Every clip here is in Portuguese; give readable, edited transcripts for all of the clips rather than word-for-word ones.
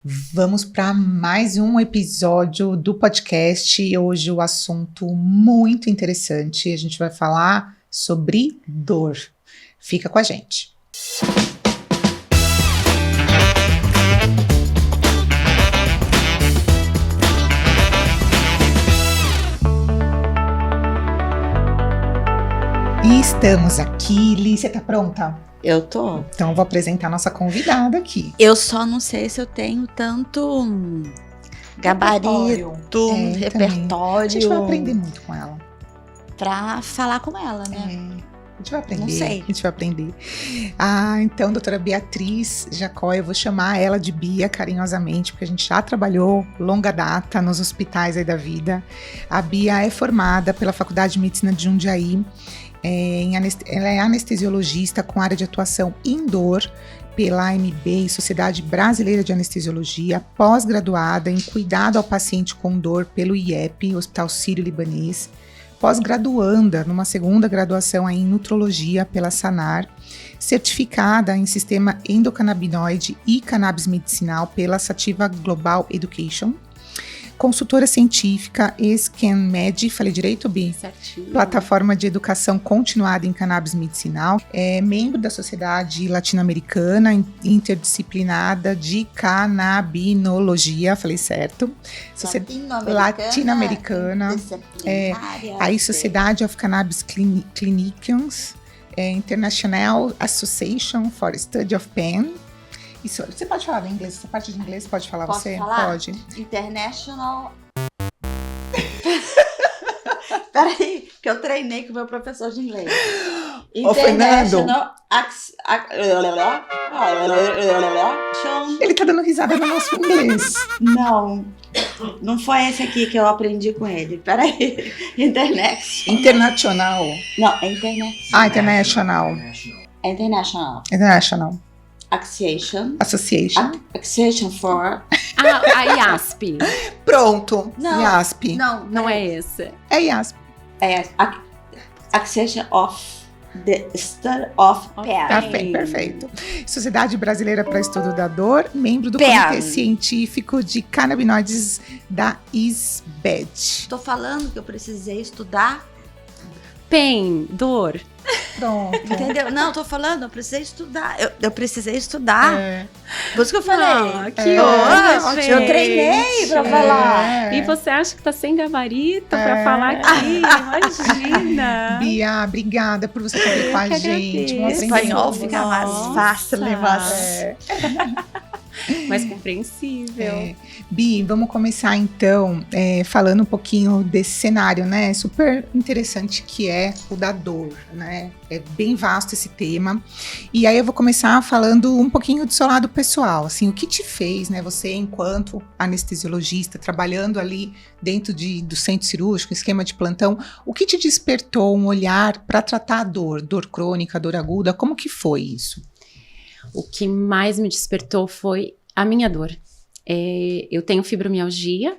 Vamos para mais um episódio do podcast. Hoje o assunto muito interessante. A gente vai falar sobre dor. Fica com a gente. E estamos aqui. Li, você tá pronta? Eu tô. Então eu vou apresentar a nossa convidada aqui. Eu só não sei se eu tenho tanto gabarito, repertório. A gente vai aprender muito com ela. Pra falar com ela, né? A gente vai aprender. Não sei. A gente vai aprender. Então, doutora Beatriz Jacó, eu vou chamar ela de Bia carinhosamente, porque a gente já trabalhou longa data nos hospitais aí da vida. A Bia é formada pela Faculdade de Medicina de Jundiaí. Ela é anestesiologista com área de atuação em dor pela AMB, Sociedade Brasileira de Anestesiologia, pós-graduada em cuidado ao paciente com dor pelo IEP, Hospital Sírio-Libanês, pós-graduanda numa segunda graduação em nutrologia pela SANAR, certificada em sistema endocannabinoide e cannabis medicinal pela Sativa Global Education, consultora científica ScanMed, falei direito, Bi? Certinho. Plataforma de educação continuada em cannabis medicinal, é membro da Sociedade Latino-Americana Interdisciplinada de Cannabinologia, falei certo? Latino-Americana, aí Sociedade of Cannabis Clinicians, International Association for Study of Pain. Isso, você pode falar em inglês? Essa parte de inglês pode falar? Posso você? Falar? Pode. International. Peraí, que eu treinei com o meu professor de inglês. Ô, Fernando. Ele tá dando risada no nosso inglês. Não foi esse aqui que eu aprendi com ele. Peraí. Internacional. Não, é international. International. International. Association. Association for... A IASP. Pronto. Não. IASP. Não é esse. É IASP. É Association of the Study of Pain. Perfeito. Sociedade Brasileira para Estudo da Dor, membro do Pain. Comitê Científico de Canabinoides da ISBED. Tô falando que eu precisei estudar. Pain, dor. Pronto. Entendeu? Não, tô falando, eu precisei estudar. Eu precisei estudar. Por isso que eu falei. Que ótimo. Eu treinei pra falar. E você acha que tá sem gabarito pra falar aqui? Imagina. Bia, obrigada por você estar aqui com a gente. O espanhol fica mais fácil, mais compreensível. Bi, vamos começar então falando um pouquinho desse cenário, né? Super interessante que é o da dor, né? É bem vasto esse tema. E aí eu vou começar falando um pouquinho do seu lado pessoal, assim, o que te fez, né? Você, enquanto anestesiologista, trabalhando ali dentro do centro cirúrgico, esquema de plantão, o que te despertou um olhar para tratar a dor crônica, dor aguda? Como que foi isso? O que mais me despertou foi a minha dor. Eu tenho fibromialgia,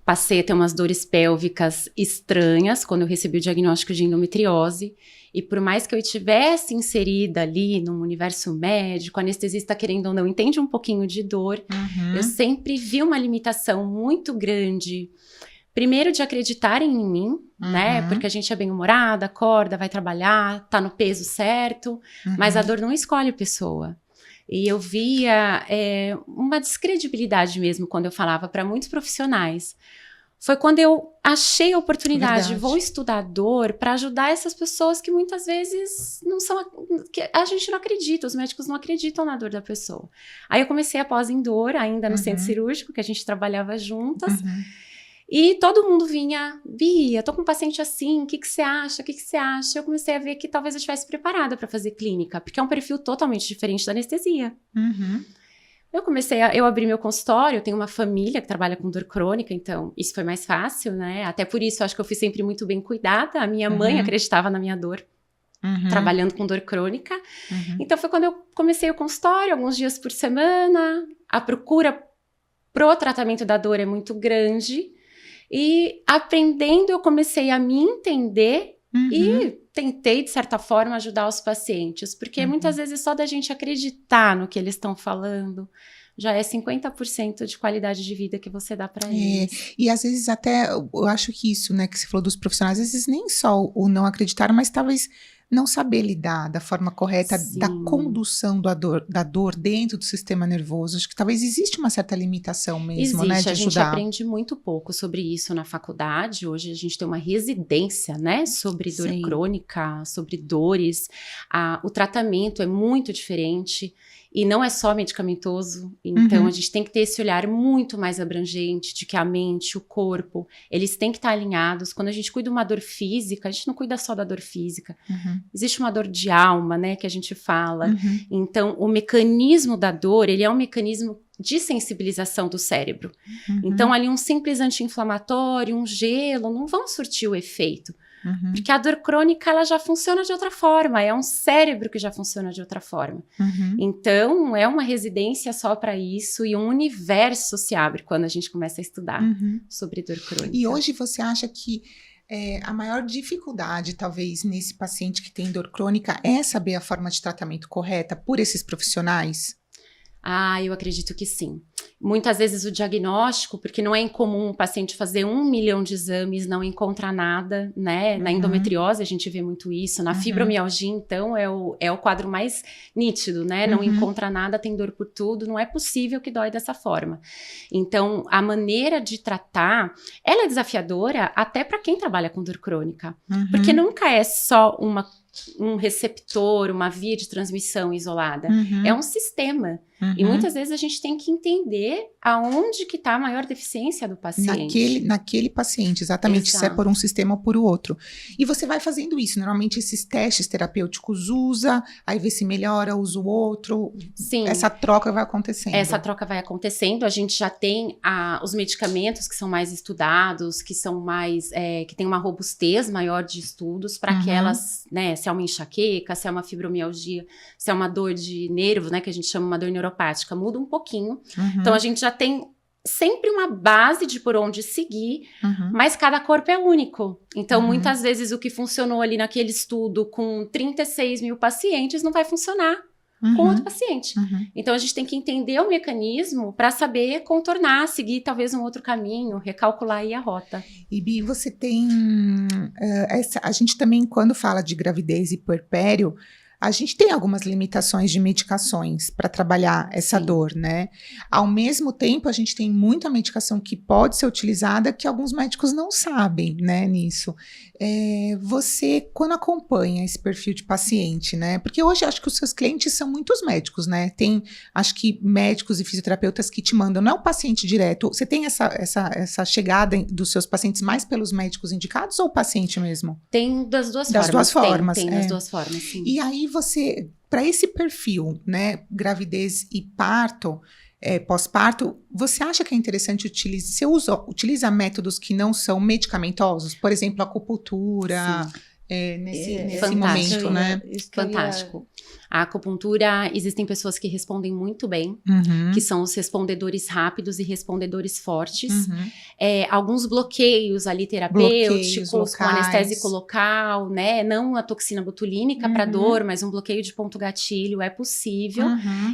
passei a ter umas dores pélvicas estranhas quando eu recebi o diagnóstico de endometriose, e por mais que eu estivesse inserida ali no universo médico, anestesista querendo ou não entende um pouquinho de dor, eu sempre vi uma limitação muito grande. Primeiro de acreditarem em mim, né? Porque a gente é bem-humorada, acorda, vai trabalhar, tá no peso certo, mas a dor não escolhe a pessoa. E eu via uma descredibilidade mesmo quando eu falava para muitos profissionais. Foi quando eu achei a oportunidade, vou estudar dor para ajudar essas pessoas que muitas vezes não são, que a gente não acredita, os médicos não acreditam na dor da pessoa. Aí eu comecei a pós em dor, ainda no centro cirúrgico, que a gente trabalhava juntas. E todo mundo vinha, Bia, tô com um paciente assim, o que você acha? O que você acha? Eu comecei a ver que talvez eu estivesse preparada para fazer clínica, porque é um perfil totalmente diferente da anestesia. Eu abri meu consultório, eu tenho uma família que trabalha com dor crônica, então isso foi mais fácil, né? Até por isso eu acho que eu fui sempre muito bem cuidada, a minha mãe acreditava na minha dor, trabalhando com dor crônica. Então foi quando eu comecei o consultório, alguns dias por semana, a procura pro tratamento da dor é muito grande. E aprendendo, eu comecei a me entender e tentei, de certa forma, ajudar os pacientes. Porque muitas vezes só da gente acreditar no que eles estão falando, já é 50% de qualidade de vida que você dá para eles. E às vezes até, eu acho que isso, né, que você falou dos profissionais, às vezes nem só o não acreditar, mas talvez não saber lidar da forma correta da condução da dor dentro do sistema nervoso. Acho que talvez existe uma certa limitação mesmo, né, de a gente ajudar. aprende muito pouco sobre isso na faculdade. Hoje a gente tem uma residência, né, sobre dor crônica, sobre dores. O tratamento é muito diferente. E não é só medicamentoso, então a gente tem que ter esse olhar muito mais abrangente de que a mente, o corpo, eles têm que estar alinhados. Quando a gente cuida de uma dor física, a gente não cuida só da dor física. Existe uma dor de alma, né, que a gente fala. Então, o mecanismo da dor, ele é um mecanismo de sensibilização do cérebro. Então, ali um simples anti-inflamatório, um gelo, não vão surtir o efeito. Porque a dor crônica, ela já funciona de outra forma, é um cérebro que já funciona de outra forma. Então, é uma residência só para isso e um universo se abre quando a gente começa a estudar sobre dor crônica. E hoje você acha que a maior dificuldade, talvez, nesse paciente que tem dor crônica é saber a forma de tratamento correta por esses profissionais? Eu acredito que sim. Muitas vezes o diagnóstico, porque não é incomum o paciente fazer 1 milhão de exames, não encontra nada, né? Na endometriose a gente vê muito isso. Na fibromialgia, então, é o quadro mais nítido, né? Não encontra nada, tem dor por tudo. Não é possível que dói dessa forma. Então, a maneira de tratar, ela é desafiadora até para quem trabalha com dor crônica. Porque nunca é só um receptor, uma via de transmissão isolada. É um sistema. E muitas vezes a gente tem que entender aonde que está a maior deficiência do paciente. Naquele paciente, exatamente. Exato. Se é por um sistema ou por outro. E você vai fazendo isso. Normalmente esses testes terapêuticos usa, aí vê se melhora, usa o outro. Sim. Essa troca vai acontecendo. Essa troca vai acontecendo. A gente já tem os medicamentos que são mais estudados, que são mais, que tem uma robustez maior de estudos para que elas, né, se é uma enxaqueca, se é uma fibromialgia, se é uma dor de nervo, né, que a gente chama uma dor neuropática, muda um pouquinho. Então a gente já tem sempre uma base de por onde seguir, mas cada corpo é único. Então muitas vezes o que funcionou ali naquele estudo com 36 mil pacientes não vai funcionar com outro paciente. Então a gente tem que entender o mecanismo para saber contornar, seguir talvez um outro caminho, recalcular aí a rota. E Bi, você tem a gente também, quando fala de gravidez e puerpério, a gente tem algumas limitações de medicações para trabalhar essa dor, né? Ao mesmo tempo, a gente tem muita medicação que pode ser utilizada que alguns médicos não sabem, né, nisso. Você, quando acompanha esse perfil de paciente, né? Porque hoje acho que os seus clientes são muitos médicos, né? Tem, acho que médicos e fisioterapeutas que te mandam, não é o paciente direto. Você tem essa chegada dos seus pacientes mais pelos médicos indicados ou o paciente mesmo? Tem das duas formas. Das duas formas. Tem das duas formas, sim. E aí você, para esse perfil, né, gravidez e parto, pós-parto, você acha que é interessante utilizar, você utiliza métodos que não são medicamentosos? Por exemplo, acupuntura, nesse momento, né? Fantástico. A acupuntura, existem pessoas que respondem muito bem, que são os respondedores rápidos e respondedores fortes. Alguns bloqueios ali terapêuticos, com anestésico local, né? Não a toxina botulínica para dor, mas um bloqueio de ponto gatilho é possível.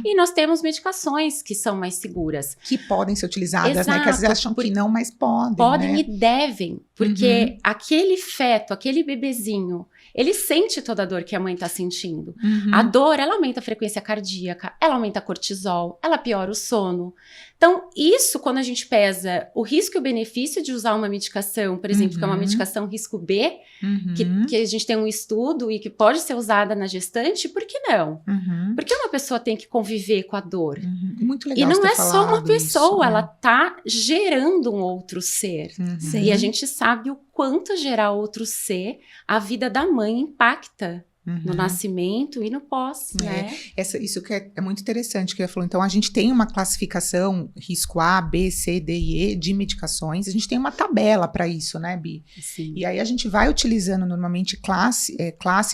E nós temos medicações que são mais seguras. Que podem ser utilizadas, né? Que às vezes acham que não, mas podem. Podem, né? E devem, porque aquele feto, aquele bebezinho, ele sente toda a dor que a mãe tá sentindo. A dor, ela aumenta a frequência cardíaca, ela aumenta a cortisol, ela piora o sono. Então, isso, quando a gente pesa o risco e o benefício de usar uma medicação, por exemplo, que é uma medicação risco B, que a gente tem um estudo e que pode ser usada na gestante, por que não? Porque uma pessoa tem que conviver com a dor. Muito legal. E não é só uma pessoa, isso, né? ela tá gerando um outro ser. E a gente sabe o quanto gerar outro ser, a vida da mãe impacta. No nascimento e no pós, né? Isso que é muito interessante que ela falou. Então, a gente tem uma classificação, risco A, B, C, D e E, de medicações. A gente tem uma tabela para isso, né, Bi? Sim. E aí a gente vai utilizando normalmente classe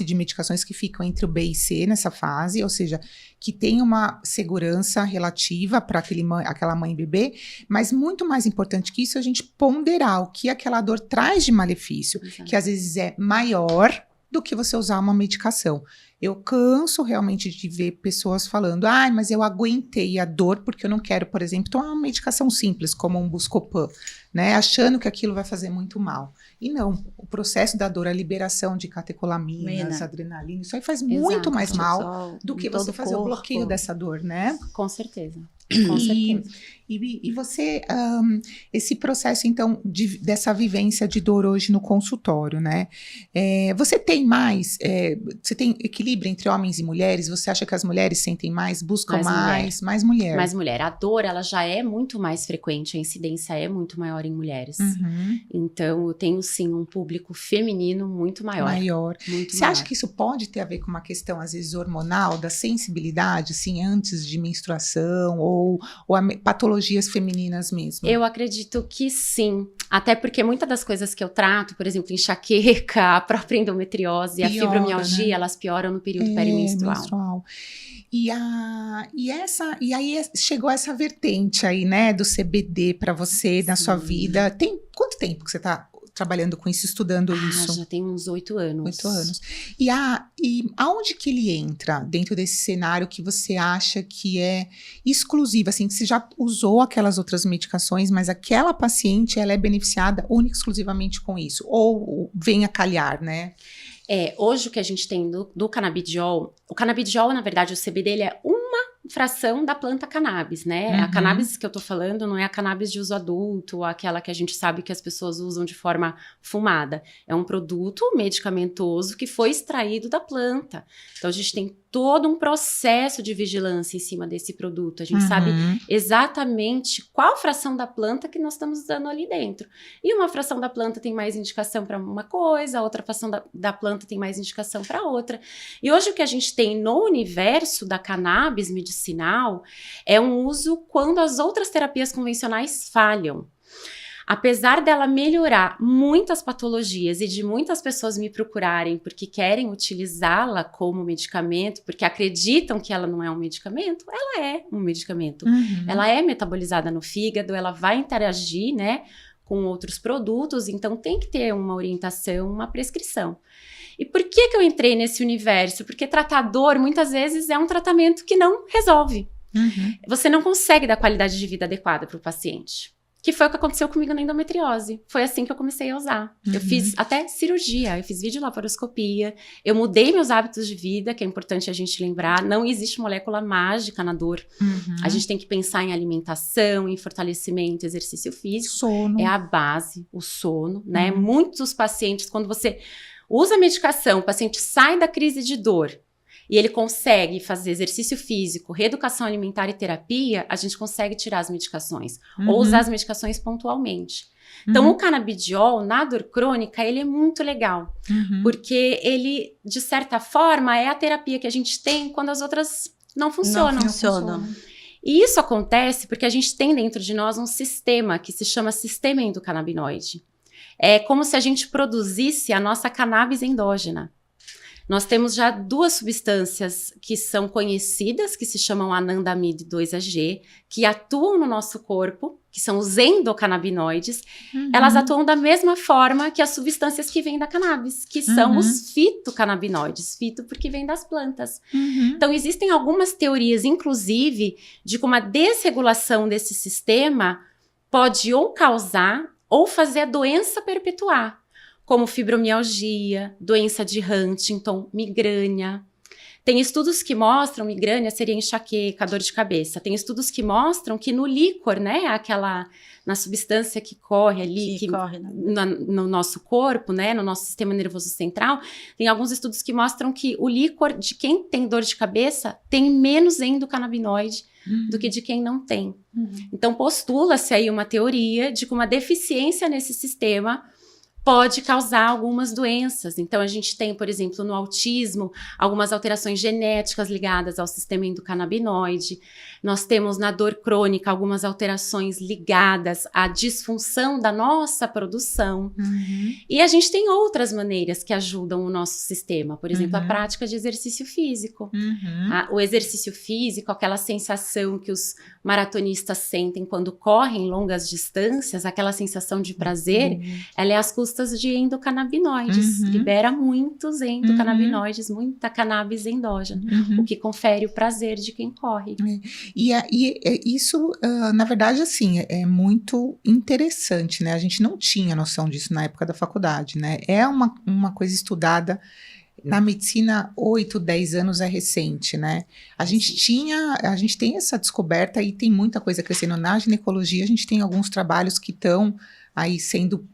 de medicações que ficam entre o B e C nessa fase, ou seja, que tem uma segurança relativa para aquela mãe e bebê, mas muito mais importante que isso, a gente ponderar o que aquela dor traz de malefício, que às vezes é maior do que você usar uma medicação. Eu canso realmente de ver pessoas falando, mas eu aguentei a dor porque eu não quero, por exemplo, tomar uma medicação simples, como um Buscopan, né? Achando que aquilo vai fazer muito mal. E não, o processo da dor, a liberação de catecolaminas, adrenalina, isso aí faz muito mais mal do que você fazer o bloqueio dessa dor, né? Com certeza. Com certeza. E você, esse processo, então, dessa vivência de dor hoje no consultório, né? Você tem mais, você tem equilíbrio entre homens e mulheres? Você acha que as mulheres sentem mais, buscam mais mulher? Mais mulher. A dor, ela já é muito mais frequente, a incidência é muito maior em mulheres. Então, eu tenho, sim, um público feminino muito maior. Você acha que isso pode ter a ver com uma questão, às vezes, hormonal, da sensibilidade, assim, antes de menstruação, ou patologias femininas mesmo? Eu acredito que sim. Até porque muitas das coisas que eu trato, por exemplo, enxaqueca, a própria endometriose, a fibromialgia, né? Elas pioram no período perimenstrual. E aí chegou essa vertente aí, né, do CBD para você, na sua vida. Tem quanto tempo que você está trabalhando com isso, estudando isso? Já tem uns 8 anos. 8 anos. E aonde que ele entra dentro desse cenário que você acha que é exclusivo, assim, que você já usou aquelas outras medicações, mas aquela paciente, ela é beneficiada única e exclusivamente com isso? Ou vem a calhar, né? Hoje o que a gente tem do canabidiol, o canabidiol, na verdade, o CBD, ele é uma fração da planta cannabis, né? A cannabis que eu tô falando não é a cannabis de uso adulto, aquela que a gente sabe que as pessoas usam de forma fumada. É um produto medicamentoso que foi extraído da planta. Então, a gente tem todo um processo de vigilância em cima desse produto. A gente sabe exatamente qual fração da planta que nós estamos usando ali dentro. E uma fração da planta tem mais indicação para uma coisa, a outra fração da planta tem mais indicação para outra. E hoje o que a gente tem no universo da cannabis medicinal é um uso quando as outras terapias convencionais falham. Apesar dela melhorar muitas patologias e de muitas pessoas me procurarem porque querem utilizá-la como medicamento, porque acreditam que ela não é um medicamento, ela é um medicamento. Ela é metabolizada no fígado, ela vai interagir, né, com outros produtos, então tem que ter uma orientação, uma prescrição. E por que eu entrei nesse universo? Porque tratar dor, muitas vezes, é um tratamento que não resolve. Você não consegue dar qualidade de vida adequada para o paciente. Que foi o que aconteceu comigo na endometriose. Foi assim que eu comecei a usar. Eu fiz até cirurgia, eu fiz videolaparoscopia, eu mudei meus hábitos de vida, que é importante a gente lembrar. Não existe molécula mágica na dor. A gente tem que pensar em alimentação, em fortalecimento, exercício físico. Sono. É a base, o sono, né? Muitos pacientes, quando você usa a medicação, o paciente sai da crise de dor, e ele consegue fazer exercício físico, reeducação alimentar e terapia, a gente consegue tirar as medicações. Ou usar as medicações pontualmente. Então, o canabidiol, na dor crônica, ele é muito legal. Porque ele, de certa forma, é a terapia que a gente tem quando as outras não funcionam. Não funcionam. E isso acontece porque a gente tem dentro de nós um sistema que se chama sistema endocannabinoide. É como se a gente produzisse a nossa cannabis endógena. Nós temos já 2 substâncias que são conhecidas, que se chamam anandamide 2-AG, que atuam no nosso corpo, que são os endocannabinoides. Elas atuam da mesma forma que as substâncias que vêm da cannabis, que são os fitocannabinoides. Fito porque vem das plantas. Então, existem algumas teorias, inclusive, de como a desregulação desse sistema pode ou causar ou fazer a doença perpetuar. Como fibromialgia, doença de Huntington, migrânia. Tem estudos que mostram, migrânia seria enxaqueca, dor de cabeça. Tem estudos que mostram que no líquor, né, na substância que corre ali, no nosso corpo, né, no nosso sistema nervoso central, tem alguns estudos que mostram que o líquor de quem tem dor de cabeça tem menos endocannabinoide do que de quem não tem. Então, postula-se aí uma teoria de que uma deficiência nesse sistema pode causar algumas doenças. Então, a gente tem, por exemplo, no autismo, algumas alterações genéticas ligadas ao sistema endocannabinoide. Nós temos na dor crônica algumas alterações ligadas à disfunção da nossa produção. E a gente tem outras maneiras que ajudam o nosso sistema. Por exemplo, a prática de exercício físico. O exercício físico, aquela sensação que os maratonistas sentem quando correm longas distâncias, aquela sensação de prazer, ela é às custas de endocannabinoides. Libera muitos endocannabinoides, muita cannabis endógena, o que confere o prazer de quem corre. E isso, na verdade, assim, é muito interessante, né? A gente não tinha noção disso na época da faculdade, né? É uma coisa estudada na medicina, 8, 10 anos é recente, né? A gente tem essa descoberta e tem muita coisa crescendo na ginecologia. A gente tem alguns trabalhos que estão aí sendo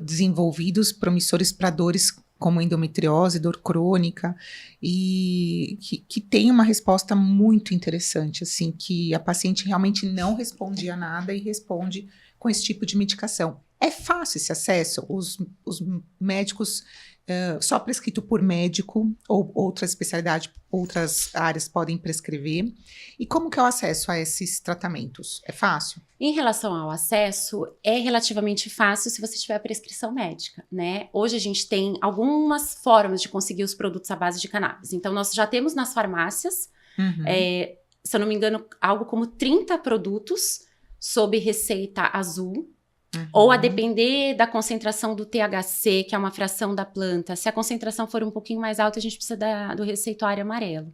desenvolvidos, promissores para dores como endometriose, dor crônica, e que tem uma resposta muito interessante, assim, que a paciente realmente não responde a nada e responde com esse tipo de medicação. É fácil esse acesso? Os médicos, só prescrito por médico ou outra especialidade, outras áreas podem prescrever? E como que é o acesso a esses tratamentos? É fácil? Em relação ao acesso, é relativamente fácil se você tiver a prescrição médica, né? Hoje a gente tem algumas formas de conseguir os produtos à base de cannabis. Então, nós já temos nas farmácias, se eu não me engano, algo como 30 produtos sob receita azul, ou a depender da concentração do THC, que é uma fração da planta. Se a concentração for um pouquinho mais alta, a gente precisa do receituário amarelo.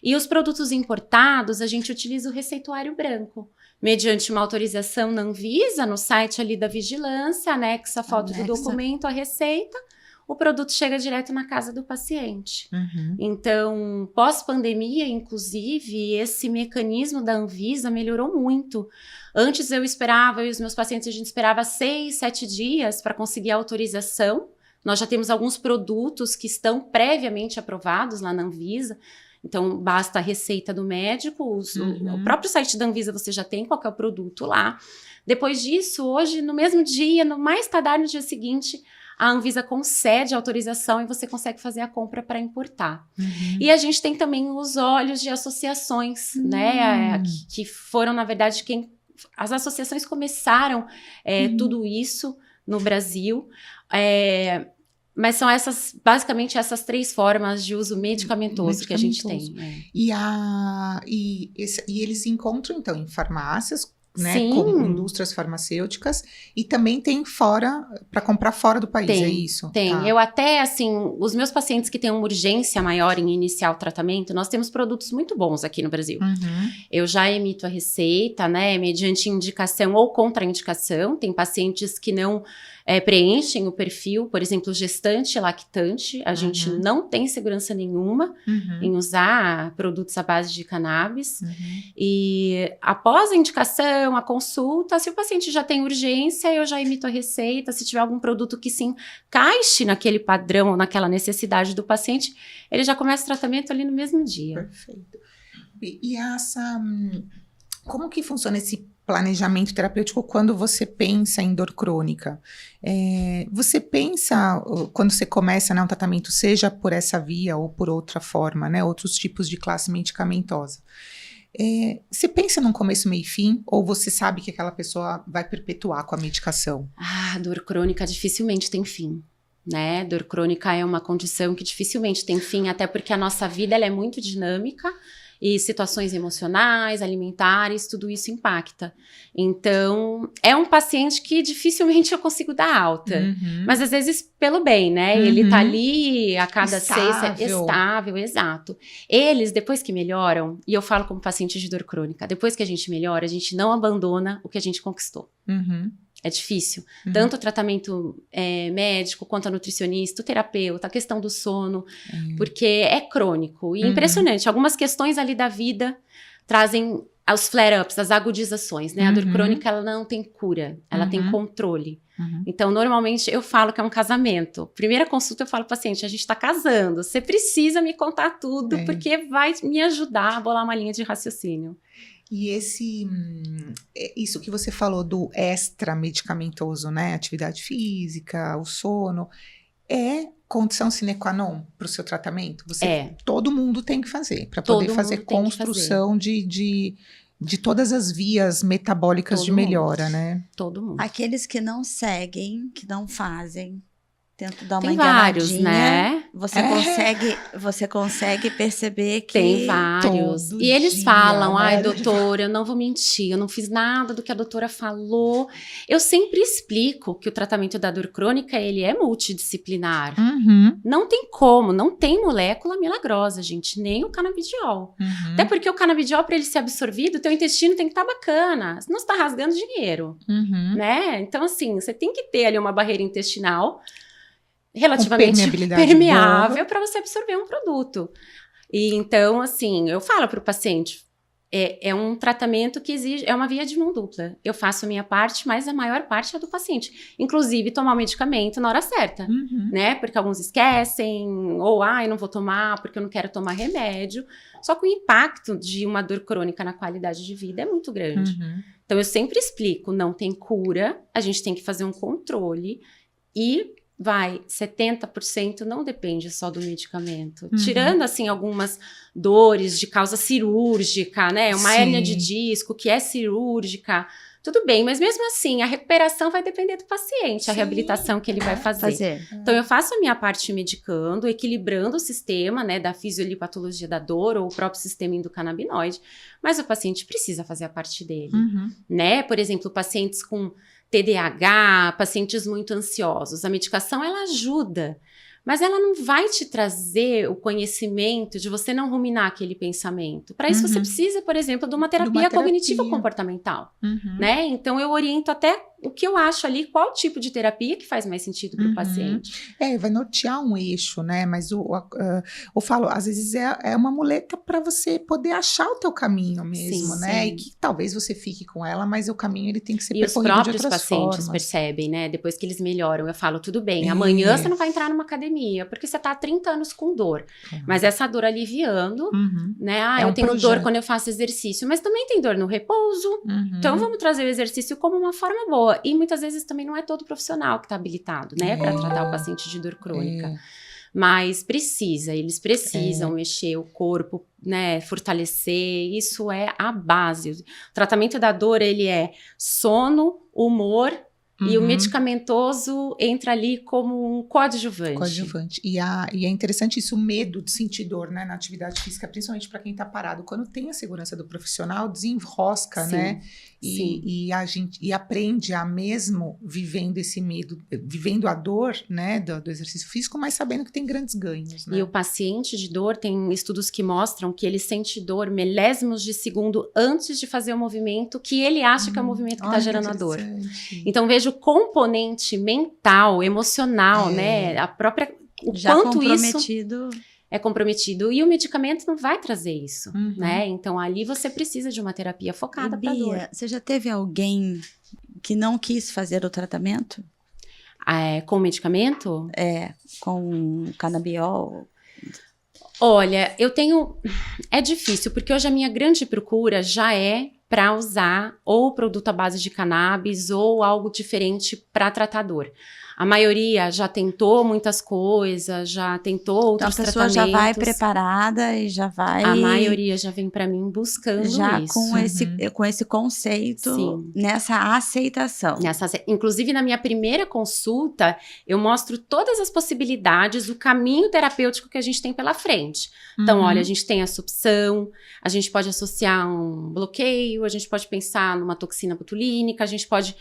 E os produtos importados, a gente utiliza o receituário branco, mediante uma autorização na Anvisa, no site ali da vigilância, anexa a foto do documento, a receita, o produto chega direto na casa do paciente. Então, pós-pandemia, inclusive, esse mecanismo da Anvisa melhorou muito. Antes eu e os meus pacientes, a gente esperava 6, 7 dias para conseguir a autorização. Nós já temos alguns produtos que estão previamente aprovados lá na Anvisa. Então, basta a receita do médico, o próprio site da Anvisa você já tem qual que é o produto lá. Depois disso, hoje, no mesmo dia, no mais tardar no dia seguinte, a Anvisa concede a autorização e você consegue fazer a compra para importar. E a gente tem também os olhos de associações, né, que foram, na verdade, as associações começaram tudo isso no Brasil, mas são basicamente essas 3 formas de uso medicamentoso que a gente tem. E eles encontram, então, em farmácias, né, com indústrias farmacêuticas, e também tem para comprar fora do país, é isso? Tem. Tá. Eu até, assim, os meus pacientes que têm uma urgência maior em iniciar o tratamento, nós temos produtos muito bons aqui no Brasil. Eu já emito a receita, né, mediante indicação ou contraindicação. Tem pacientes que não preenchem o perfil, por exemplo, gestante e lactante. A gente não tem segurança nenhuma em usar produtos à base de cannabis. E após a indicação, a consulta, se o paciente já tem urgência, eu já emito a receita. Se tiver algum produto que se encaixe naquele padrão ou naquela necessidade do paciente, ele já começa o tratamento ali no mesmo dia. Perfeito. E como que funciona esse planejamento terapêutico quando você pensa em dor crônica? Você pensa, quando você começa, né, um tratamento, seja por essa via ou por outra forma, né, outros tipos de classe medicamentosa, você pensa num começo, meio e fim, ou você sabe que aquela pessoa vai perpetuar com a medicação? Dor crônica dificilmente tem fim, né? Dor crônica é uma condição que dificilmente tem fim, até porque a nossa vida ela é muito dinâmica, e situações emocionais, alimentares, tudo isso impacta. Então, é um paciente que dificilmente eu consigo dar alta. Mas às vezes pelo bem, né? Ele tá ali a cada estável, exato. Eles, depois que melhoram, e eu falo como paciente de dor crônica, depois que a gente melhora, a gente não abandona o que a gente conquistou. É difícil. Tanto o tratamento médico, quanto a nutricionista, o terapeuta, a questão do sono, porque é crônico. E impressionante, algumas questões ali da vida trazem os flare-ups, as agudizações, né? A dor crônica, ela não tem cura, ela tem controle. Então, normalmente, eu falo que é um casamento. Primeira consulta, eu falo pro paciente, a gente tá casando, você precisa me contar tudo, porque vai me ajudar a bolar uma linha de raciocínio. E isso que você falou do extra medicamentoso, né? Atividade física, o sono, é condição sine qua non para o seu tratamento? É. Todo mundo tem que fazer, para Todo poder fazer mundo tem que construção de todas as vias metabólicas Todo de melhora, né? Todo mundo. Aqueles que não seguem, que não fazem, tento dar uma Tem vários, enganadinha. né? Você consegue perceber que... Tem vários. Todo E eles dia, falam, né? ai, doutora, eu não vou mentir, eu não fiz nada do que a doutora falou. Eu sempre explico que o tratamento da dor crônica, ele é multidisciplinar. Uhum, Não tem como, não tem molécula milagrosa, gente, nem o canabidiol. uhum, Até porque o canabidiol, para ele ser absorvido, o teu intestino tem que estar bacana, senão você tá rasgando dinheiro, uhum. né? Então, assim, você tem que ter ali uma barreira intestinal relativamente permeabilidade permeável para você absorver um produto. E então, assim, eu falo para o paciente, é um tratamento que exige, é uma via de mão dupla. Eu faço a minha parte, mas a maior parte é do paciente. Inclusive, tomar o medicamento na hora certa, Uhum. né? Porque alguns esquecem, ou, eu não vou tomar porque eu não quero tomar remédio. Só que o impacto de uma dor crônica na qualidade de vida é muito grande. Uhum. Então, eu sempre explico, não tem cura, a gente tem que fazer um controle e 70% não depende só do medicamento. Uhum. Tirando, assim, algumas dores de causa cirúrgica, né? Uma Sim. hérnia de disco que é cirúrgica, tudo bem. Mas mesmo assim, a recuperação vai depender do paciente, a Sim. reabilitação que ele vai fazer. Então, eu faço a minha parte medicando, equilibrando o sistema, né, da fisiolipatologia da dor ou o próprio sistema endocannabinoide, mas o paciente precisa fazer a parte dele, Uhum. né? Por exemplo, pacientes com TDAH, pacientes muito ansiosos, a medicação, ela ajuda, mas ela não vai te trazer o conhecimento de você não ruminar aquele pensamento. Para isso, você precisa, por exemplo, de uma terapia cognitivo-comportamental, Uhum. né? Então, eu oriento até o que eu acho ali, qual tipo de terapia que faz mais sentido para o paciente. Vai nortear um eixo, né? Mas eu falo, às vezes é uma muleta para você poder achar o teu caminho mesmo, Sim, né? sim. E que talvez você fique com ela, mas o caminho ele tem que ser E os percorrido de próprios outras pacientes formas. percebem, né? Depois que eles melhoram, eu falo, tudo bem, amanhã você não vai entrar numa academia, porque você tá há 30 anos com dor. Mas essa dor aliviando, Uhum. né? É Eu um tenho projeto. dor quando eu faço exercício, mas também tem dor no repouso. Uhum. Então, vamos trazer o exercício como uma forma boa. E muitas vezes também não é todo profissional que está habilitado, né? Para tratar o paciente de dor crônica. Mas eles precisam mexer o corpo, né? Fortalecer. Isso é a base. O tratamento da dor, ele é sono, humor. E o medicamentoso entra ali como um coadjuvante. E é interessante isso, o medo de sentir dor, né, na atividade física, principalmente para quem está parado. Quando tem a segurança do profissional, desenrosca, Sim, né? sim. E aprende a mesmo vivendo esse medo, vivendo a dor, né, do exercício físico, mas sabendo que tem grandes ganhos, né? E o paciente de dor, tem estudos que mostram que ele sente dor milésimos de segundo antes de fazer o movimento que ele acha que é o movimento que está gerando a dor. Então, veja o componente mental, emocional, né? A própria... O Já quanto comprometido. isso é comprometido. E o medicamento não vai trazer isso, Uhum. né? Então, ali você precisa de uma terapia focada para dor. Bia, você já teve alguém que não quis fazer o tratamento? Com medicamento? Com canabiol? Olha, é difícil, porque hoje a minha grande procura já é para usar ou produto à base de cannabis ou algo diferente para tratar dor. A maioria já tentou muitas coisas, já tentou outros Então a pessoa tratamentos. já vai preparada e já vai... A maioria já vem para mim buscando já isso. com esse conceito, Sim. nessa aceitação. Inclusive, na minha primeira consulta, eu mostro todas as possibilidades, o caminho terapêutico que a gente tem pela frente. Então, olha, a gente tem essa opção, a gente pode associar um bloqueio, a gente pode pensar numa toxina botulínica, a gente pode...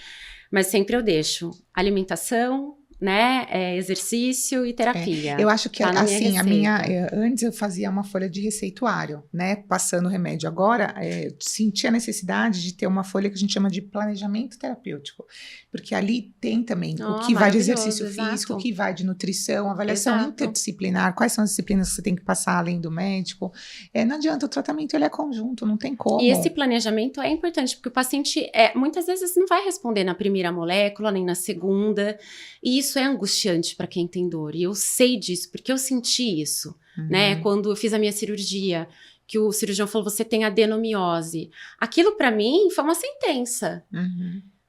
Mas sempre eu deixo alimentação, né, exercício e terapia. Eu acho que, Tá na minha assim, antes eu fazia uma folha de receituário, né, passando o remédio. Agora, senti a necessidade de ter uma folha que a gente chama de planejamento terapêutico, porque ali tem também o que vai de exercício físico, o que vai de nutrição, avaliação interdisciplinar, quais são as disciplinas que você tem que passar além do médico. Não adianta, o tratamento ele é conjunto, não tem como. E esse planejamento é importante, porque o paciente muitas vezes não vai responder na primeira molécula, nem na segunda, e isso é angustiante para quem tem dor, e eu sei disso, porque eu senti isso, né, quando eu fiz a minha cirurgia, que o cirurgião falou, você tem adenomiose. Aquilo para mim foi uma sentença.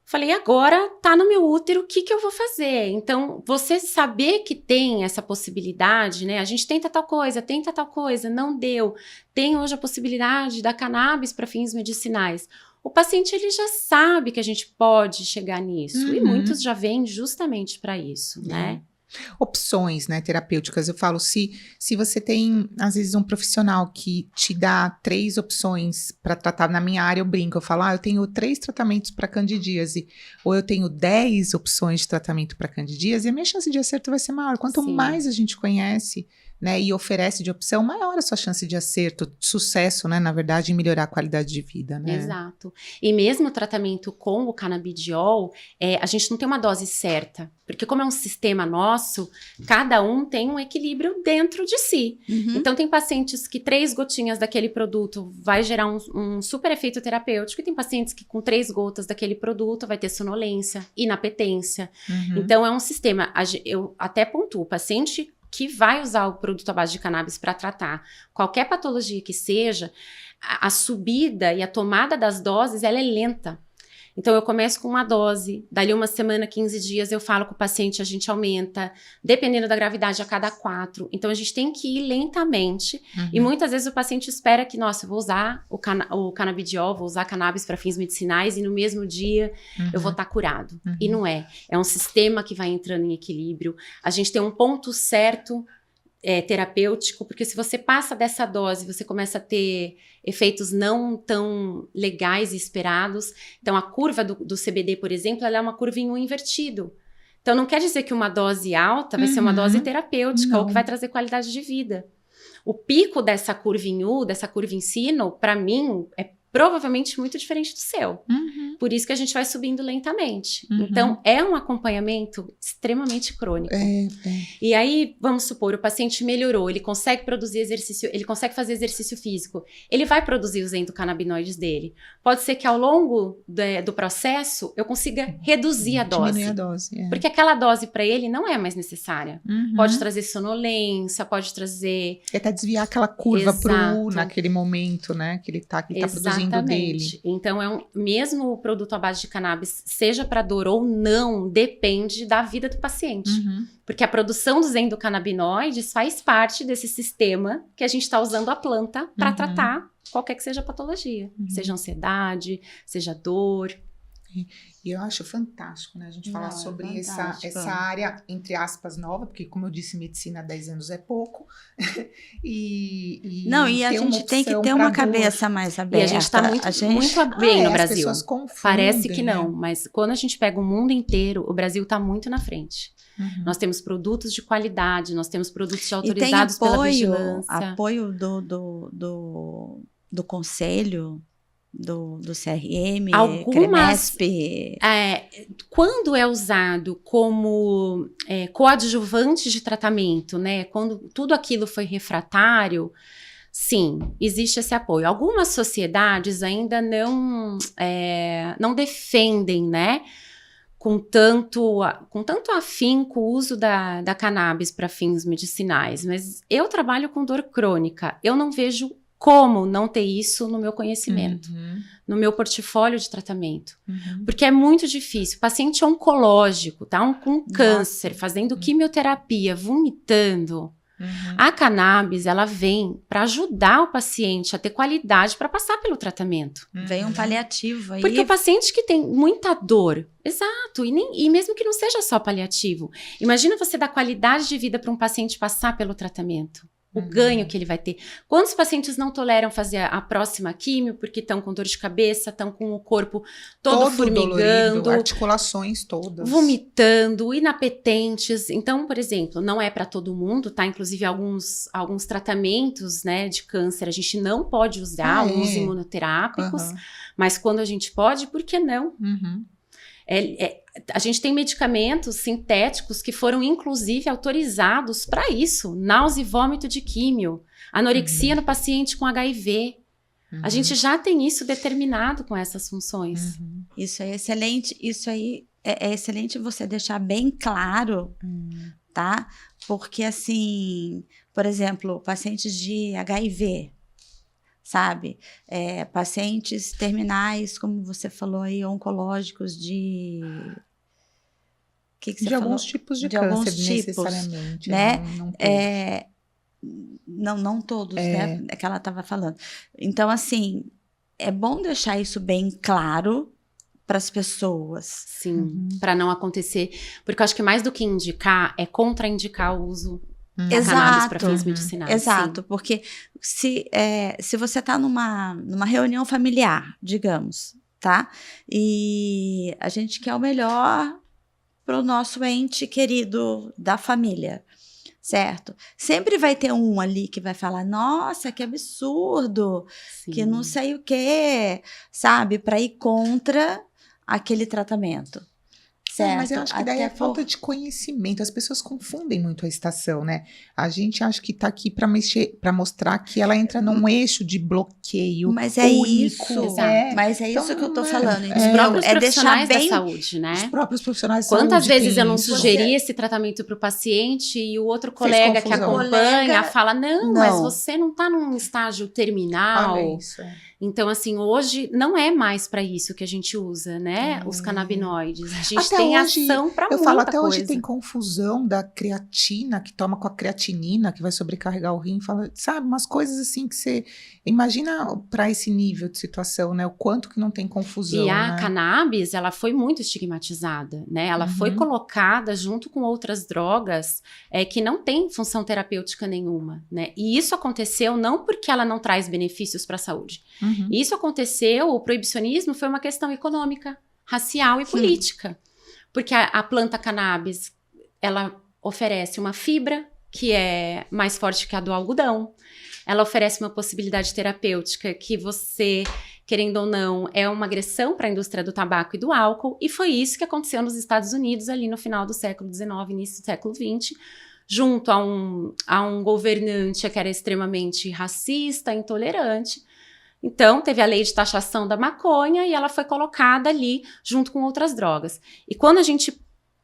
Falei, agora tá no meu útero, o que eu vou fazer? Então, você saber que tem essa possibilidade, né? A gente tenta tal coisa, não deu. Tem hoje a possibilidade da cannabis para fins medicinais. O paciente, ele já sabe que a gente pode chegar nisso. E muitos já vêm justamente para isso, né? Opções, né, terapêuticas. Eu falo, se você tem, às vezes, um profissional que te dá 3 opções para tratar, na minha área eu brinco, eu falo, eu tenho 3 tratamentos para candidíase, ou eu tenho 10 opções de tratamento para candidíase, a minha chance de acerto vai ser maior. Quanto mais a gente conhece, né, e oferece de opção, maior a sua chance de acerto, de sucesso, né, na verdade, em melhorar a qualidade de vida, né? Exato. E mesmo o tratamento com o canabidiol, a gente não tem uma dose certa, porque como é um sistema nosso, cada um tem um equilíbrio dentro de si. Então, tem pacientes que 3 gotinhas daquele produto vai gerar um super efeito terapêutico, e tem pacientes que com 3 gotas daquele produto vai ter sonolência, inapetência. Então, é um sistema. Eu até pontuo, o paciente que vai usar o produto à base de cannabis para tratar qualquer patologia que seja, a subida e a tomada das doses, ela é lenta. Então, eu começo com uma dose, dali uma semana, 15 dias, eu falo com o paciente, a gente aumenta, dependendo da gravidade, a cada 4. Então, a gente tem que ir lentamente, e muitas vezes o paciente espera que, nossa, eu vou usar o canabidiol, vou usar cannabis para fins medicinais, e no mesmo dia eu vou estar curado. E não é. É um sistema que vai entrando em equilíbrio. A gente tem um ponto certo terapêutico, porque se você passa dessa dose, você começa a ter efeitos não tão legais e esperados. Então, a curva do CBD, por exemplo, ela é uma curva em U invertido. Então, não quer dizer que uma dose alta vai ser uma dose terapêutica ou que vai trazer qualidade de vida. O pico dessa curva em U, dessa curva em sino, para mim, é provavelmente muito diferente do seu. Por isso que a gente vai subindo lentamente. Então, é um acompanhamento extremamente crônico. E aí, vamos supor, o paciente melhorou, ele consegue produzir exercício, ele consegue fazer exercício físico, ele vai produzir os endocannabinoides dele. Pode ser que ao longo do processo, eu consiga reduzir a dose. Diminuir a dose, Porque aquela dose para ele não é mais necessária. Pode trazer sonolência, pode trazer... Até desviar aquela curva naquele momento, né, que ele tá produzindo dele. Então, mesmo o produto à base de cannabis, seja para dor ou não, depende da vida do paciente. Porque a produção dos endocannabinoides faz parte desse sistema que a gente está usando a planta para tratar qualquer que seja a patologia. Seja ansiedade, seja dor. E eu acho fantástico, né, a gente falar sobre essa área, entre aspas, nova, porque, como eu disse, medicina há 10 anos é pouco. e a gente tem que ter uma cabeça mais aberta. E a gente está muito bem no Brasil. As pessoas confundem, parece que não, mas quando a gente pega o mundo inteiro, o Brasil está muito na frente. Nós temos produtos de qualidade, nós temos produtos autorizados pela vigilância. Apoio do conselho, do CRM, CREMESP. Quando é usado como coadjuvante de tratamento, né? Quando tudo aquilo foi refratário, sim, existe esse apoio. Algumas sociedades ainda não defendem, né? Com tanto afinco o uso da cannabis para fins medicinais. Mas eu trabalho com dor crônica. Eu não vejo como não ter isso no meu conhecimento, no meu portfólio de tratamento. Porque é muito difícil. Paciente oncológico, tá? Com câncer, fazendo quimioterapia, vomitando. A cannabis, ela vem para ajudar o paciente a ter qualidade para passar pelo tratamento. Vem um paliativo aí. Porque o paciente que tem muita dor, exato, e mesmo que não seja só paliativo, imagina você dar qualidade de vida para um paciente passar pelo tratamento. O ganho que ele vai ter. Quantos pacientes não toleram fazer a próxima químio porque estão com dor de cabeça, estão com o corpo todo formigando, dolorido, articulações todas, vomitando, inapetentes. Então, por exemplo, não é para todo mundo, tá? Inclusive alguns tratamentos, né, de câncer, a gente não pode usar alguns imunoterápicos, mas quando a gente pode, por que não? A gente tem medicamentos sintéticos que foram, inclusive, autorizados para isso. Náusea e vômito de químio. Anorexia no paciente com HIV. A gente já tem isso determinado com essas funções. Isso é excelente. Isso aí é excelente você deixar bem claro, tá? Porque, assim, por exemplo, pacientes de HIV... sabe? Pacientes terminais, como você falou aí, oncológicos de... Que você de falou? alguns tipos de De câncer, alguns tipos, necessariamente. né? Não todos. Não todos, né? É que ela estava falando. Então, assim, é bom deixar isso bem claro para as pessoas. Sim, para não acontecer. Porque eu acho que mais do que indicar, é contraindicar o uso da cannabis para fins medicinais. Exato, sim. porque se você está numa reunião familiar, digamos, tá? E a gente quer o melhor para o nosso ente querido da família, certo? Sempre vai ter um ali que vai falar, nossa, que absurdo, Sim. que não sei o quê, sabe? Para ir contra aquele tratamento. Certo? Mas eu acho que daí é falta de conhecimento. As pessoas confundem muito a estação, né? A gente acha que tá aqui para mostrar que ela entra num eixo de bloqueio. Mas é único. isso. Mas é isso que eu tô falando. Os próprios deixar profissionais bem da saúde, né? Os próprios profissionais de Quantas saúde vezes eu não isso? sugeri esse tratamento para o paciente e o outro colega que confusão. acompanha fala, não, mas Não. você não está num estágio terminal. Olha isso. Então, assim, hoje não é mais para isso que a gente usa, né? Os canabinoides. A gente Até tem hoje, ação para muita Eu falo, até coisa. hoje tem confusão da creatina, que toma com a creatinina, que vai sobrecarregar o rim. Fala, sabe, umas coisas assim que você... Imagina para esse nível de situação, né? O quanto que não tem confusão, E a né? cannabis, ela foi muito estigmatizada, né? Ela foi colocada junto com outras drogas que não têm função terapêutica nenhuma, né? E isso aconteceu não porque ela não traz benefícios para a saúde. Isso aconteceu, o proibicionismo foi uma questão econômica, racial e política. Porque a planta cannabis, ela oferece uma fibra que é mais forte que a do algodão. Ela oferece uma possibilidade terapêutica que você, querendo ou não, é uma agressão para a indústria do tabaco e do álcool. E foi isso que aconteceu nos Estados Unidos ali no final do século XIX, início do século XX, junto a um governante que era extremamente racista, intolerante. Então, teve a lei de taxação da maconha e ela foi colocada ali junto com outras drogas. E quando a gente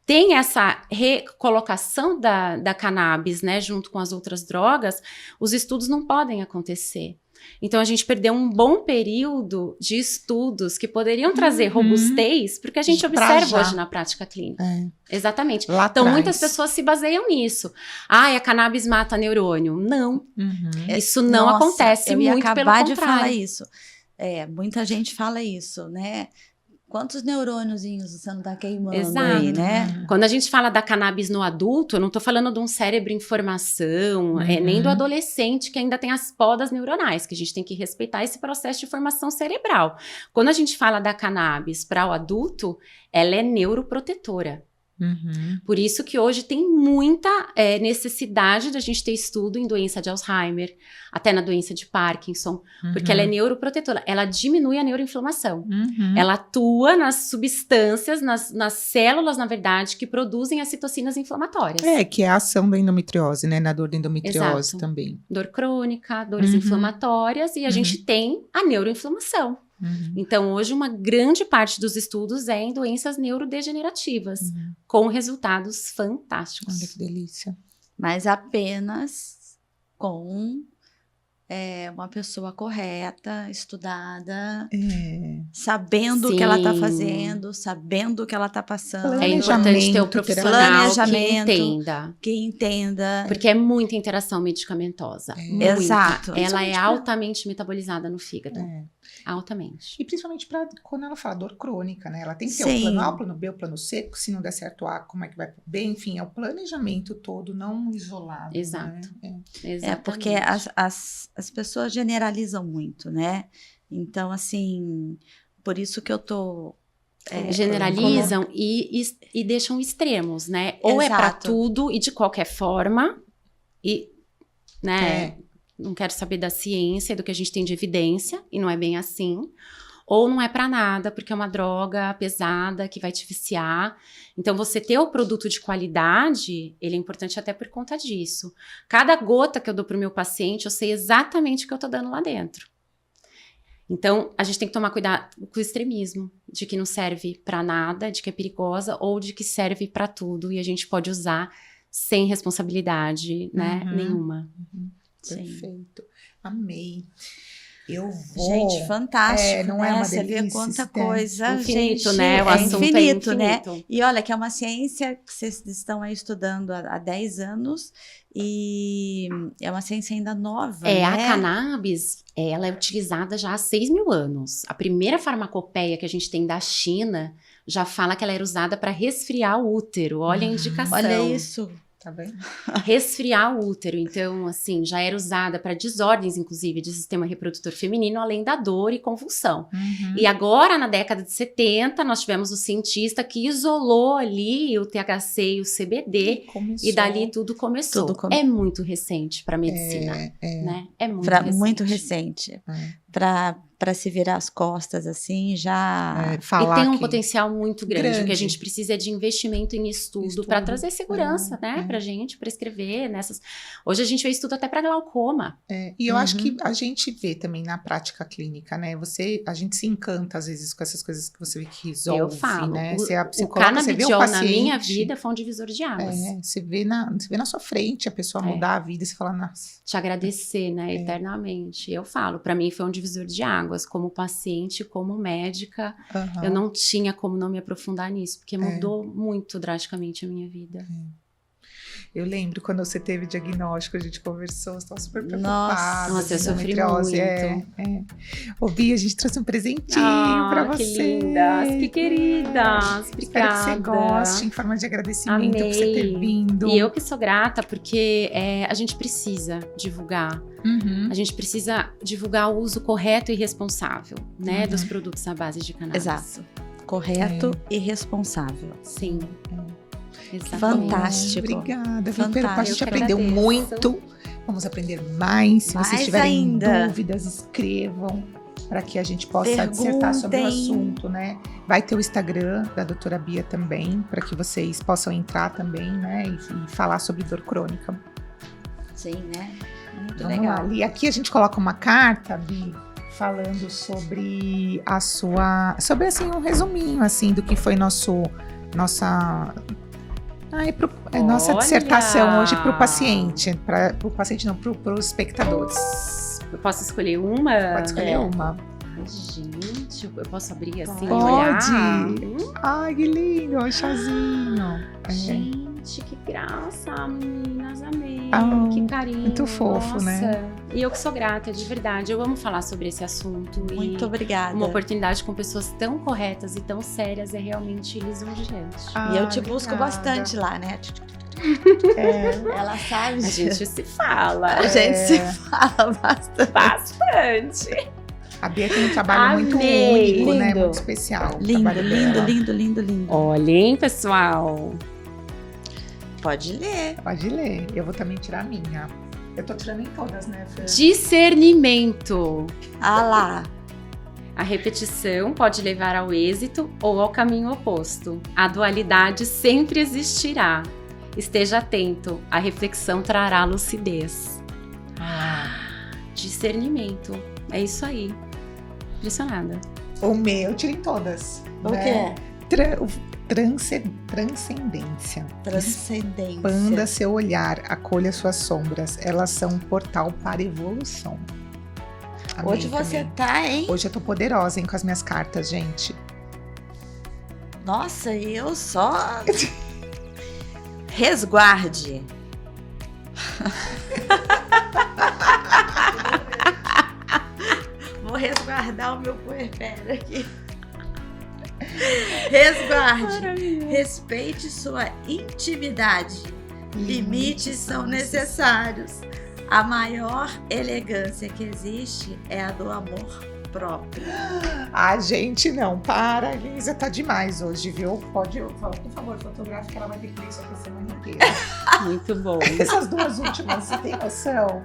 tem essa recolocação da cannabis, né, junto com as outras drogas, os estudos não podem acontecer. Então, a gente perdeu um bom período de estudos que poderiam trazer robustez, porque a gente observa hoje na prática clínica. Exatamente. Lá então, atrás. muitas pessoas se baseiam nisso. A cannabis mata neurônio. Não. Isso não acontece, eu ia muito pelo acabar de contrário. falar isso. Muita gente fala isso, né? Quantos neurôniozinhos você não tá queimando aí, né? Quando a gente fala da cannabis no adulto, eu não tô falando de um cérebro em formação, nem do adolescente que ainda tem as podas neuronais, que a gente tem que respeitar esse processo de formação cerebral. Quando a gente fala da cannabis para o adulto, ela é neuroprotetora. Por isso que hoje tem muita necessidade da gente ter estudo em doença de Alzheimer, até na doença de Parkinson, porque ela é neuroprotetora, ela diminui a neuroinflamação. Ela atua nas substâncias, nas células, na verdade, que produzem as citocinas inflamatórias. Que é a ação da endometriose, né? Na dor da endometriose. Exato. Também. Dor crônica, dores inflamatórias, e a gente tem a neuroinflamação. Então, hoje, uma grande parte dos estudos é em doenças neurodegenerativas, com resultados fantásticos. Olha que delícia. Mas apenas com uma pessoa correta, estudada, sabendo o que ela está fazendo, sabendo o que ela está passando. É importante ter um profissional que entenda. Porque é muita interação medicamentosa. Muita. Exato. Ela é altamente metabolizada no fígado. Altamente. E principalmente quando ela fala dor crônica, né? Ela tem que ter o plano A, o plano B, o plano C. Se não der certo o A, como é que vai pro B? Enfim, é o planejamento todo, não isolado. Exato. Né? Porque as pessoas generalizam muito, né? Então, assim, por isso que eu tô... generalizam e deixam extremos, né? Ou é para tudo e de qualquer forma, e, né? Não quero saber da ciência, do que a gente tem de evidência, e não é bem assim. Ou não é para nada, porque é uma droga pesada que vai te viciar. Então, você ter o produto de qualidade, ele é importante até por conta disso. Cada gota que eu dou pro meu paciente, eu sei exatamente o que eu tô dando lá dentro. Então, a gente tem que tomar cuidado com o extremismo, de que não serve para nada, de que é perigosa, ou de que serve para tudo, e a gente pode usar sem responsabilidade, né, nenhuma. Perfeito. Amei. eu vou. Gente, fantástico, não né? é uma Você vê delícia, quanta esse tempo. coisa, Infinito, gente, né? O é assunto infinito, é né? infinito. E olha que é uma ciência que vocês estão aí estudando há 10 anos e é uma ciência ainda nova, né? A cannabis, ela é utilizada já há 6.000 anos. A primeira farmacopeia que a gente tem da China já fala que ela era usada para resfriar o útero. Olha a indicação. Olha isso. Tá vendo? Resfriar o útero. Então, assim, já era usada para desordens, inclusive, de sistema reprodutor feminino, além da dor e convulsão. Uhum. E agora, na década de 70, nós tivemos o cientista que isolou ali o THC e o CBD, Começou. e dali tudo começou. É muito recente para medicina, né? É muito recente. Muito recente. Para se virar as costas, assim, já... falar e tem um que... potencial muito grande. O que a gente precisa é de investimento em estudo para trazer segurança, né? Pra gente prescrever nessas... Hoje a gente vê estudo até para glaucoma. E eu acho que a gente vê também na prática clínica, né? A gente se encanta, às vezes, com essas coisas que você vê que resolve, eu falo, né? O canabidiol na minha vida foi um divisor de águas. Você vê na sua frente a pessoa mudar a vida e você fala, nossa... Te agradecer, né? Eternamente. Eu falo, para mim foi um divisor de águas. Como paciente, como médica, eu não tinha como não me aprofundar nisso, porque mudou muito drasticamente a minha vida. Eu lembro quando você teve diagnóstico, a gente conversou, você estava super preocupada. Nossa, eu sofri muito. Ô, Bia, a gente trouxe um presentinho pra você. Que lindas, que queridas. Obrigada. Espero que você goste, em forma de agradecimento por você ter vindo. E eu que sou grata, porque a gente precisa divulgar. A gente precisa divulgar o uso correto e responsável, né, dos produtos à base de cannabis. Exato. Correto e responsável. Sim. Exatamente. Fantástico. Obrigada. Fantástico. A gente aprendeu muito. Vamos aprender mais. Se vocês tiverem dúvidas, escrevam para que a gente possa dissertar sobre o assunto, né? Vai ter o Instagram da doutora Bia também, para que vocês possam entrar também, né? E falar sobre dor crônica. Sim, né? Muito Vamos legal. lá. E aqui a gente coloca uma carta, Bi, falando sobre a sua... Sobre, assim, um resuminho, assim, do que foi nossa dissertação hoje para o paciente. Para o paciente não, para os espectadores. Eu posso escolher uma? Pode escolher uma. Ai, gente, eu posso abrir assim e Pode. olhar? Ai, que lindo, um chazinho. Gente, que graça, meninas, amei. Que carinho. Muito fofo, né? E eu que sou grata, de verdade. Eu amo falar sobre esse assunto. Muito obrigada. Uma oportunidade com pessoas tão corretas e tão sérias é realmente lisonjeante. E eu te busco bastante lá, né? Ela sabe. A gente se fala. A gente se fala bastante. A Bia tem um trabalho muito único, né? Muito especial. Lindo. Olhem, pessoal. Pode ler. Pode ler. Eu vou também tirar a minha. Eu tô tirando em todas, né, Fê? Discernimento. Ah lá. A repetição pode levar ao êxito ou ao caminho oposto. A dualidade sempre existirá. Esteja atento. A reflexão trará lucidez. Discernimento. É isso aí. Impressionada. O meu, eu tiro em todas. O né? quê? Transcendência. Transcendência. Expanda seu olhar, acolha suas sombras. Elas são um portal para evolução. Amém, hoje você também. tá, hein? Hoje eu tô poderosa, hein, com as minhas cartas, gente. Nossa, eu só... Resguarde. Vou resguardar o meu puerpério aqui. Resguarde. Respeite sua intimidade. Limites são necessários. A maior elegância que existe é a do amor próprio. Ah, gente, não. Para, Elisa, tá demais hoje, viu? Pode, por favor, fotografe que ela vai ter que ler isso aqui a semana inteira. Muito bom. Essas duas últimas, você tem noção?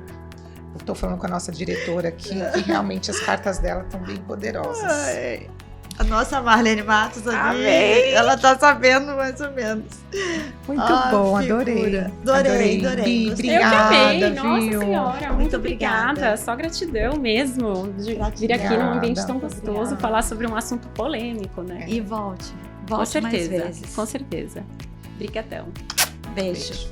Eu tô falando com a nossa diretora aqui, que realmente as cartas dela estão bem poderosas. Ai, a nossa Marlene Matos ali, amei. Ela tá sabendo mais ou menos. Muito bom, adorei. Adorei. Bi, obrigada, eu que amei, nossa viu? senhora, muito obrigada. Só gratidão mesmo de vir aqui num ambiente tão gostoso, falar sobre um assunto polêmico, né? E volte Com certeza, mais vezes. com certeza. Obrigadão. Beijo.